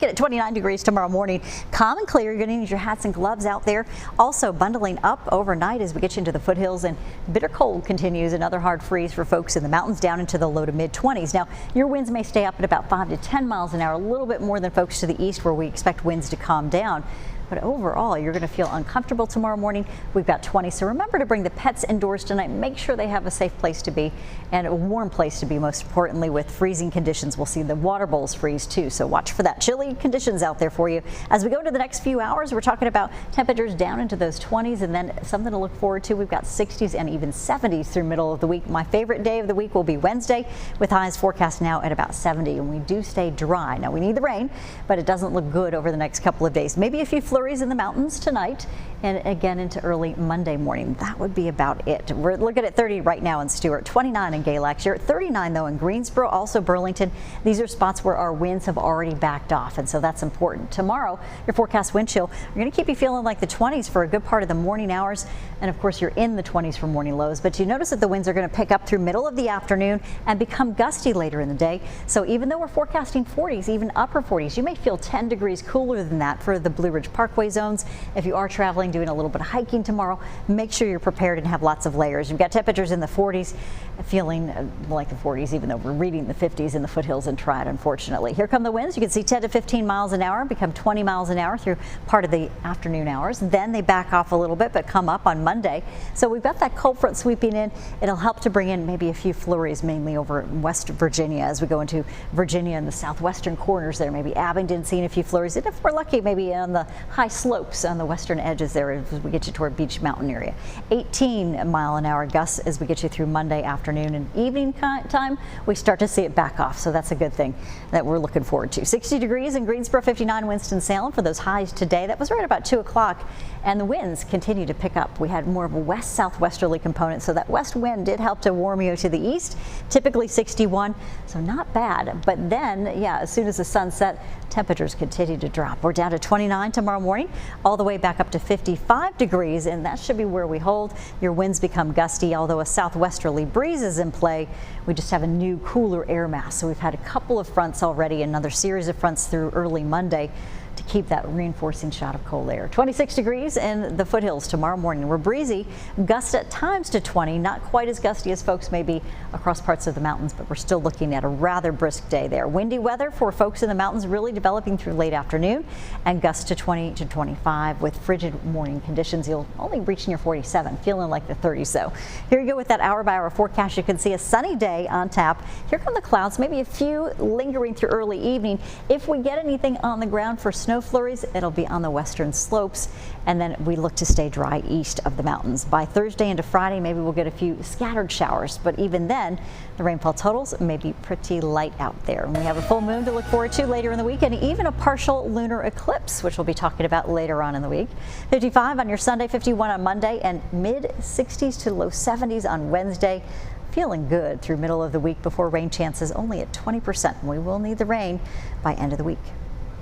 looking at 29 degrees tomorrow morning. Calm and clear. You're going to need your hats and gloves out there. Also bundling up overnight as we get you into the foothills, and bitter cold continues. Another hard freeze for folks in the mountains down into the low to mid 20s. Now, your winds may stay up at about 5 to 10 miles an hour, a little bit more than folks to the east where we expect winds to calm down. But overall, you're going to feel uncomfortable tomorrow morning. We've got 20, so remember to bring the pets indoors tonight. Make sure they have a safe place to be and a warm place to be, most importantly. With freezing conditions, we'll see the water bowls freeze too, so watch for that. Chilly conditions out there for you. As we go into the next few hours, we're talking about temperatures down into those 20s, and then something to look forward to. We've got 60s and even 70s through middle of the week. My favorite day of the week will be Wednesday, with highs forecast now at about 70, and we do stay dry. Now, we need the rain, but it doesn't look good over the next couple of days. Maybe a few flurries in the mountains tonight and again into early Monday morning. That would be about it. We're looking at 30 right now in Stewart, 29 in Galax. You're at 39 though in Greensboro, also Burlington. These are spots where our winds have already backed off, and so that's important. Tomorrow, your forecast wind chill are going to keep you feeling like the 20s for a good part of the morning hours, and of course you're in the 20s for morning lows. But you notice that the winds are going to pick up through middle of the afternoon and become gusty later in the day. So even though we're forecasting 40s, even upper 40s, you may feel 10 degrees cooler than that for the Blue Ridge Parkway zones. If you are traveling, doing a little bit of hiking tomorrow, make sure you're prepared and have lots of layers. You've got temperatures in the 40s, feeling like the 40s, even though we're reading the 50s in the foothills and Triad, unfortunately. Here come the winds. You can see 10 to 15 miles an hour, become 20 miles an hour through part of the afternoon hours. Then they back off a little bit, but come up on Monday. So we've got that cold front sweeping in. It'll help to bring in maybe a few flurries, mainly over West Virginia as we go into Virginia and the southwestern corners there. Maybe Abingdon seeing a few flurries. And if we're lucky, maybe on the high slopes on the western edges there as we get you toward Beach Mountain area. 18-mile-an-hour gusts as we get you through Monday afternoon and evening time. We start to see it back off, so that's a good thing that we're looking forward to. 60 degrees in Greensboro, 59 Winston-Salem for those highs today. That was right about 2 o'clock, and the winds continue to pick up. We had more of a west-southwesterly component, so that west wind did help to warm you to the east. Typically 61, so not bad. But then, yeah, as soon as the sun set, temperatures continue to drop. We're down to 29 tomorrow morning, all the way back up to 55 degrees, and that should be where we hold. Your winds become gusty, although a southwesterly breeze is in play. We just have a new cooler air mass, so we've had a couple of fronts already, another series of fronts through early Monday to keep that reinforcing shot of cold air. 26 degrees in the foothills tomorrow morning. We're breezy, gusts at times to 20, not quite as gusty as folks may be across parts of the mountains, but we're still looking at a rather brisk day there. Windy weather for folks in the mountains really developing through late afternoon, and gusts to 20 to 25 with frigid morning conditions. You'll only reach near 47, feeling like the 30s though. Here you go with that hour-by-hour forecast. You can see a sunny day on tap. Here come the clouds, maybe a few lingering through early evening. If we get anything on the ground for snow flurries, it'll be on the western slopes, and then we look to stay dry east of the mountains. By Thursday into Friday, maybe we'll get a few scattered showers, but even then, the rainfall totals may be pretty light out there. And we have a full moon to look forward to later in the week, and even a partial lunar eclipse, which we'll be talking about later on in the week. 55 on your Sunday, 51 on Monday, and mid 60s to low 70s on Wednesday. Feeling good through middle of the week before rain chances only at 20%. We will need the rain by end of the week.